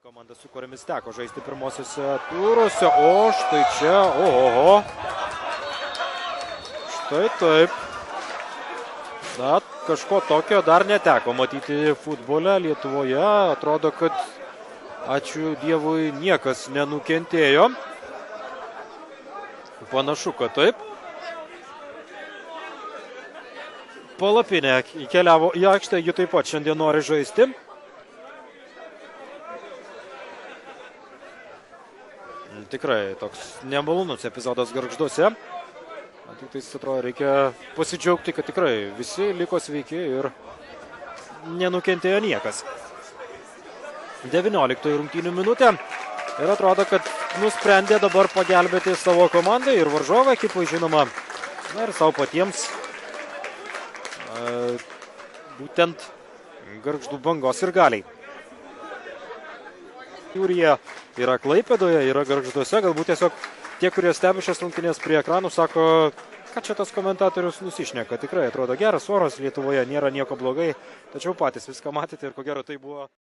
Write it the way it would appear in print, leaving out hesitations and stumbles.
Komanda, su kuriamis teko žaisti pirmosiuose turuose, o štai čia, oho, štai taip. Na, kažko tokio dar neteko matyti futbole Lietuvoje. Atrodo, kad ačiū Dievui niekas nenukentėjo. Panašu, kad taip. Palapinė įkeliavo į aikštę, ji taip pat šiandien nori žaisti. Tikrai toks nemalonus epizodas Gargžduose. Tik tai, atrodo, reikia pasidžiaugti, kad tikrai visi liko sveiki ir nenukentėjo niekas. 19 rungtynių minutė. Ir atrodo, kad nusprendė dabar pagelbėti savo komandai ir varžovą ekipai, žinoma, na ir savo patiems. Būtent Gargždų Bangos ir Galiai. Jūrija yra Klaipėdoje, yra Gargžduose, galbūt tiesiog tie, kurie stebi šias rungtynės prie ekranų, sako, kad čia tas komentatorius nusišneka. Tikrai atrodo geras oras Lietuvoje, nėra nieko blogai, tačiau patys viską matėte ir ko gero tai buvo